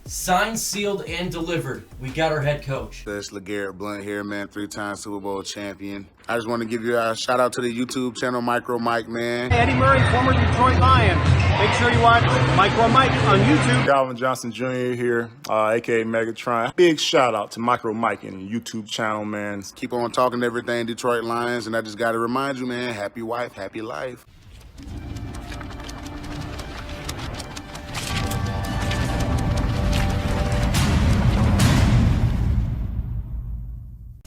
Signed, sealed, and delivered. We got our head coach. It's LeGarrette Blunt here, man, 3-time Super Bowl champion. I just want to give you a shout out to the YouTube channel, Micro Mike, man. Eddie Murray, former Detroit Lion. Make sure you watch Micro Mike on YouTube. Calvin Johnson Jr. here, aka Megatron. Big shout out to Micro Mike and the YouTube channel, man. Keep on talking everything Detroit Lions, and I just got to remind you, man, happy wife, happy life.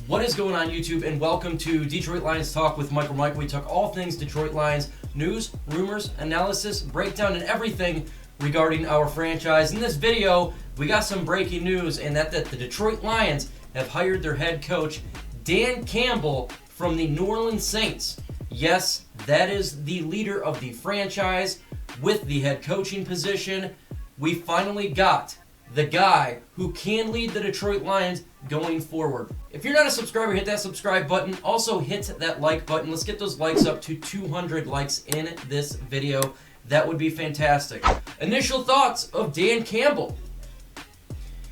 What is going on, YouTube, and welcome to Detroit Lions Talk with Micro Mike. We talk all things Detroit Lions, news, rumors, analysis, breakdown, and everything regarding our franchise. In this video, we got some breaking news, and that the Detroit Lions have hired their head coach, Dan Campbell, from the New Orleans Saints. Yes, that is the leader of the franchise with the head coaching position. We finally got the guy who can lead the Detroit Lions going forward. If you're not a subscriber, hit that subscribe button. Also hit that like button. Let's get those likes up to 200 likes in this video. That would be fantastic. Initial thoughts of Dan Campbell.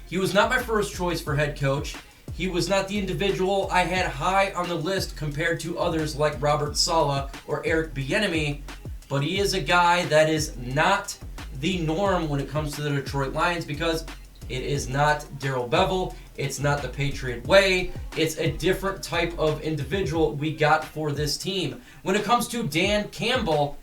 He was not my first choice for head coach. He was not the individual I had high on the list compared to others like Robert Saleh or Eric Bieniemy, but he is a guy that is not the norm when it comes to the Detroit Lions, because it is not Darrell Bevell, it's not the Patriot way, it's a different type of individual we got for this team. When it comes to Dan Campbell,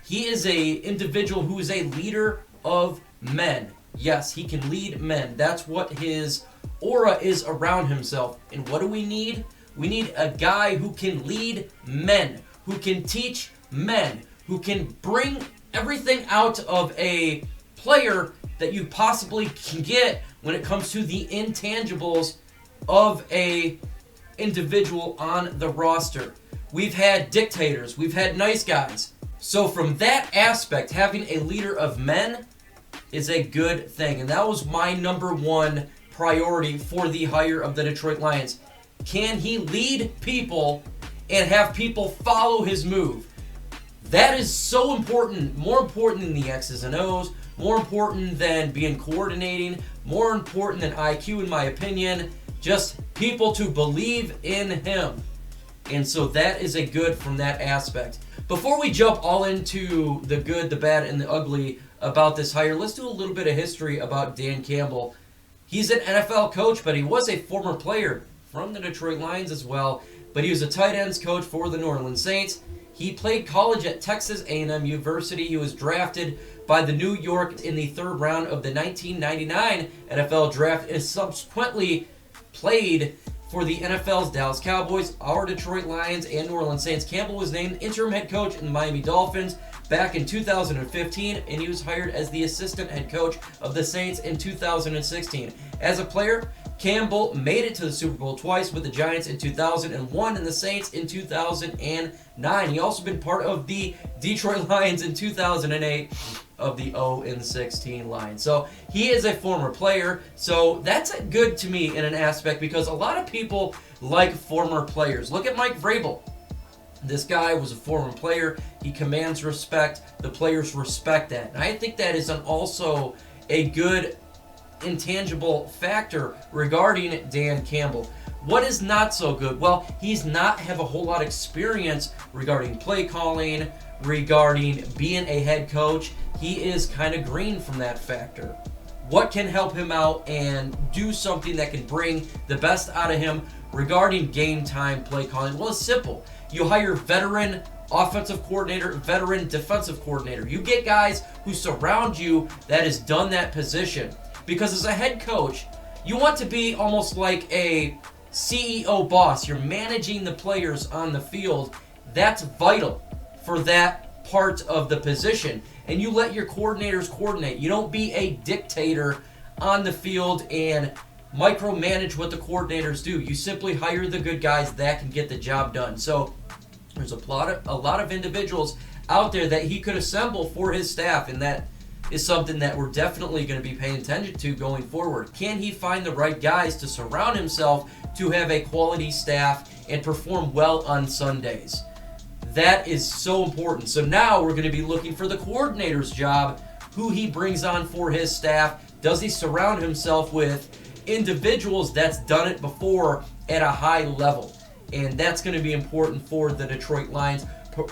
he is a individual who is a leader of men. Yes, he can lead men. That's what his aura is around himself. And what do we need? We need a guy who can lead men, who can teach men, who can bring everything out of a player that you possibly can get when it comes to the intangibles of a individual on the roster. We've had dictators, we've had nice guys. So from that aspect, having a leader of men is a good thing. And that was my number one priority for the hire of the Detroit Lions. Can he lead people and have people follow his move? That is so important, more important than the X's and O's, more important than being coordinating, more important than IQ in my opinion, just people to believe in him. And so that is a good from that aspect. Before we jump all into the good, the bad, and the ugly about this hire, let's do a little bit of history about Dan Campbell. He's an NFL coach, but he was a former player from the Detroit Lions as well, but he was a tight ends coach for the New Orleans Saints. He played college at Texas A&M University. He was drafted by the New York in the third round of the 1999 NFL Draft and subsequently played for the NFL's Dallas Cowboys, our Detroit Lions, and New Orleans Saints. Campbell was named interim head coach in the Miami Dolphins back in 2015, and he was hired as the assistant head coach of the Saints in 2016. As a player, Campbell made it to the Super Bowl twice with the Giants in 2001 and the Saints in 2009. He also been part of the Detroit Lions in 2008 of the 0-16 line. So he is a former player. So that's good to me in an aspect because a lot of people like former players. Look at Mike Vrabel. This guy was a former player. He commands respect. The players respect that. And I think that is also a good intangible factor regarding Dan Campbell. What is not so good? Well, he's not have a whole lot of experience regarding play calling, regarding being a head coach. He is kind of green from that factor. What can help him out and do something that can bring the best out of him regarding game time play calling? Well, it's simple. You hire veteran offensive coordinator, veteran defensive coordinator. You get guys who surround you that has done that position. Because as a head coach, you want to be almost like a CEO boss. You're managing the players on the field. That's vital for that part of the position. And you let your coordinators coordinate. You don't be a dictator on the field and micromanage what the coordinators do. You simply hire the good guys that can get the job done. So there's a lot of individuals out there that he could assemble for his staff, and that is something that we're definitely going to be paying attention to going forward. Can he find the right guys to surround himself to have a quality staff and perform well on Sundays? That is so important. So now we're going to be looking for the coordinator's job, who he brings on for his staff Does he surround himself with individuals that's done it before at a high level? And that's going to be important for the Detroit Lions,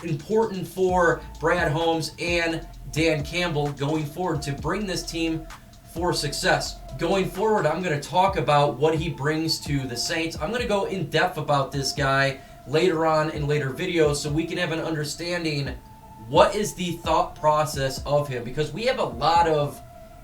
important for Brad Holmes and Dan Campbell going forward to bring this team for success. Going forward, I'm going to talk about what he brings to the Saints. I'm going to go in depth about this guy later on in later videos so we can have an understanding what is the thought process of him, because we have a lot of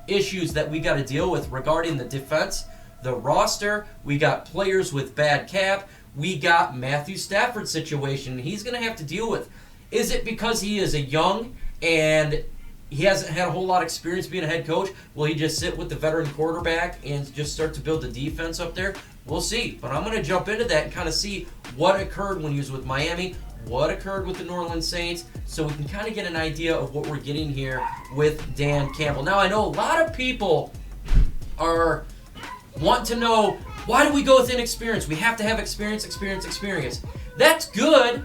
issues that we got to deal with regarding the defense, the roster. We got players with bad cap. We got Matthew Stafford's situation he's going to have to deal with. Is it because he is a young and he hasn't had a whole lot of experience being a head coach? Will he just sit with the veteran quarterback and just start to build the defense up there? We'll see. But I'm going to jump into that and kind of see what occurred when he was with Miami, what occurred with the New Orleans Saints, so we can kind of get an idea of what we're getting here with Dan Campbell. Now, I know a lot of people want to know, why do we go with inexperience? We have to have experience. That's good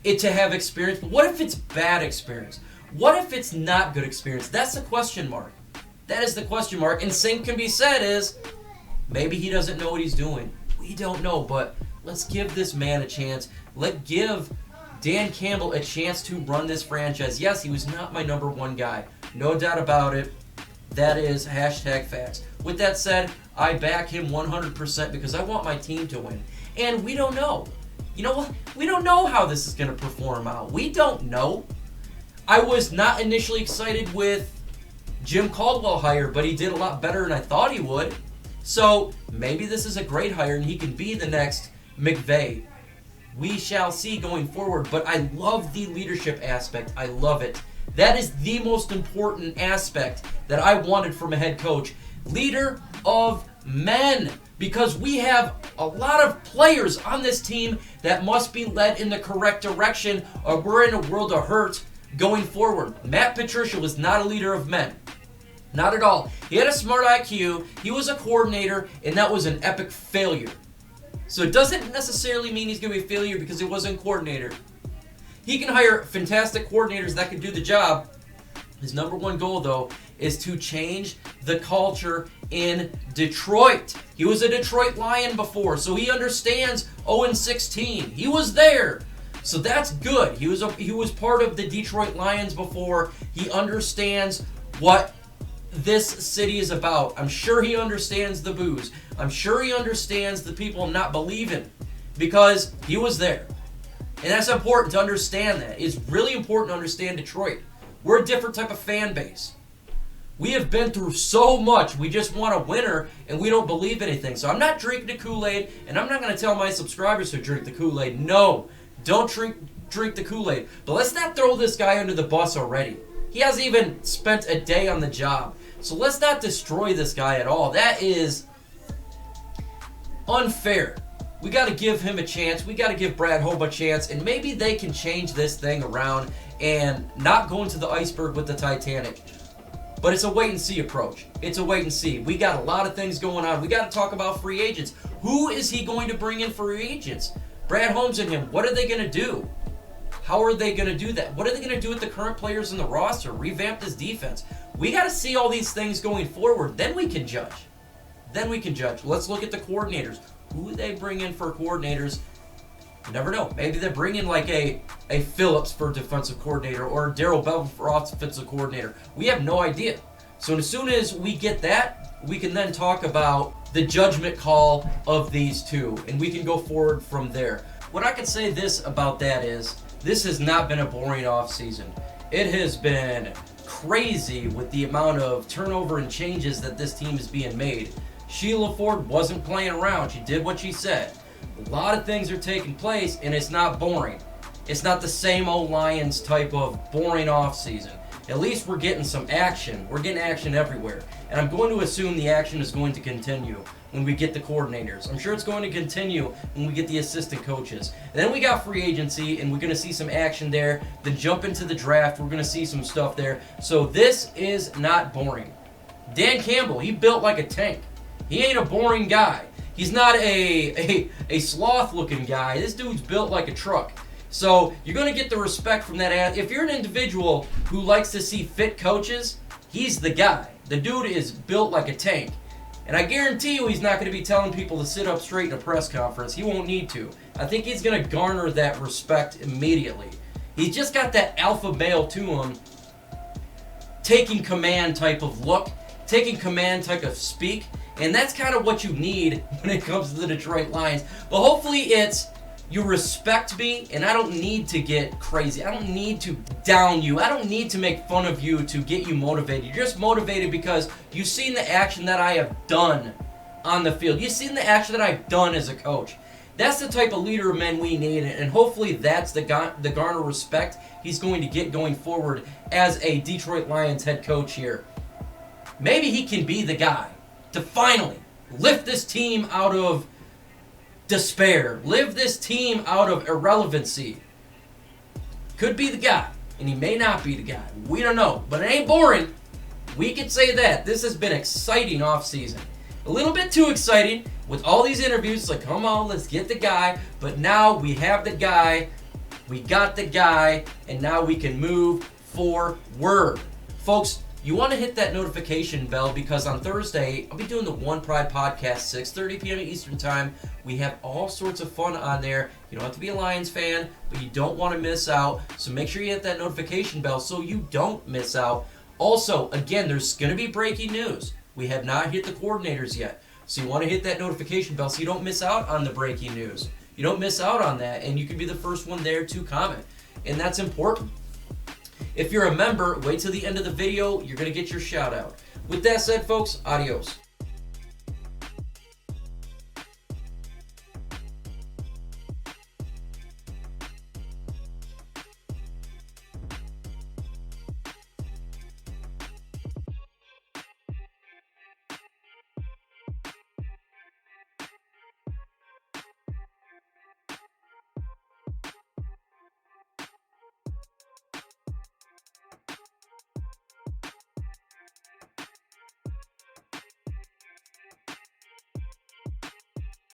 to have experience, but what if it's bad experience? What if it's not good experience? That's the question mark. That is the question mark. And same can be said is, maybe he doesn't know what he's doing. We don't know, but let's give this man a chance. Let's give Dan Campbell a chance to run this franchise. Yes, he was not my number one guy. No doubt about it. That is #facts. With that said, I back him 100% because I want my team to win. And we don't know. You know what? We don't know how this is going to perform out. We don't know. I was not initially excited with Jim Caldwell hire, but he did a lot better than I thought he would. So maybe this is a great hire and he can be the next McVay. We shall see going forward, but I love the leadership aspect. I love it. That is the most important aspect that I wanted from a head coach. Leader of men. Because we have a lot of players on this team that must be led in the correct direction, or we're in a world of hurt going forward. Matt Patricia was not a leader of men. Not at all. He had a smart IQ, he was a coordinator, and that was an epic failure. So it doesn't necessarily mean he's going to be a failure because he wasn't a coordinator. He can hire fantastic coordinators that can do the job. His number one goal, though, is to change the culture in Detroit. He was a Detroit Lion before, so he understands 0-16. He was there. So that's good. He was part of the Detroit Lions before. He understands what this city is about. I'm sure he understands the boos. I'm sure he understands the people not believing because he was there. And that's important to understand that. It's really important to understand Detroit. We're a different type of fan base. We have been through so much. We just want a winner, and we don't believe anything. So I'm not drinking the Kool-Aid, and I'm not going to tell my subscribers to drink the Kool-Aid. No, don't drink the Kool-Aid. But let's not throw this guy under the bus already. He hasn't even spent a day on the job. So let's not destroy this guy at all. That is unfair. We got to give him a chance. We got to give Brad Holmes a chance, and maybe they can change this thing around and not go into the iceberg with the Titanic. But it's a wait-and-see approach. It's a wait-and-see. We got a lot of things going on. We got to talk about free agents. Who is he going to bring in free agents? Brad Holmes and him. What are they going to do? How are they going to do that? What are they going to do with the current players in the roster? Revamp this defense. We got to see all these things going forward. Then we can judge. Let's look at the coordinators. Who they bring in for coordinators? You never know. Maybe they bring in like a Phillips for defensive coordinator or Darrell Bell for offensive coordinator. We have no idea. So as soon as we get that, we can then talk about the judgment call of these two, and we can go forward from there. What I can say this about that is, this has not been a boring offseason. It has been crazy with the amount of turnover and changes that this team is being made. Sheila Ford wasn't playing around. She did what she said. A lot of things are taking place, and it's not boring. It's not the same old Lions type of boring offseason. At least we're getting some action. We're getting action everywhere. And I'm going to assume the action is going to continue when we get the coordinators. I'm sure it's going to continue when we get the assistant coaches. And then we got free agency, and we're going to see some action there. Then jump into the draft. We're going to see some stuff there. So this is not boring. Dan Campbell, he built like a tank. He ain't a boring guy. He's not a sloth-looking guy. This dude's built like a truck. So you're going to get the respect from that. If you're an individual who likes to see fit coaches, he's the guy. The dude is built like a tank. And I guarantee you he's not going to be telling people to sit up straight in a press conference. He won't need to. I think he's going to garner that respect immediately. He's just got that alpha male to him, taking command type of look, taking command type of speak, and that's kind of what you need when it comes to the Detroit Lions. But hopefully it's, you respect me, and I don't need to get crazy. I don't need to down you. I don't need to make fun of you to get you motivated. You're just motivated because you've seen the action that I have done on the field. You've seen the action that I've done as a coach. That's the type of leader of men we need, and hopefully that's the garner respect he's going to get going forward as a Detroit Lions head coach here. Maybe he can be the guy to finally lift this team out of despair, lift this team out of irrelevancy. Could be the guy, and he may not be the guy. We don't know, but it ain't boring. We could say that. This has been exciting offseason. A little bit too exciting with all these interviews. It's like, come on, let's get the guy. But now we have the guy. We got the guy, and now we can move forward. Folks, you want to hit that notification bell because on Thursday, I'll be doing the One Pride podcast, 6:30 p.m. Eastern Time. We have all sorts of fun on there. You don't have to be a Lions fan, but you don't want to miss out. So make sure you hit that notification bell so you don't miss out. Also, again, there's going to be breaking news. We have not hit the coordinators yet. So you want to hit that notification bell so you don't miss out on the breaking news. You don't miss out on that, and you can be the first one there to comment. And that's important. If you're a member, wait till the end of the video. You're going to get your shout out. With that said, folks, adios.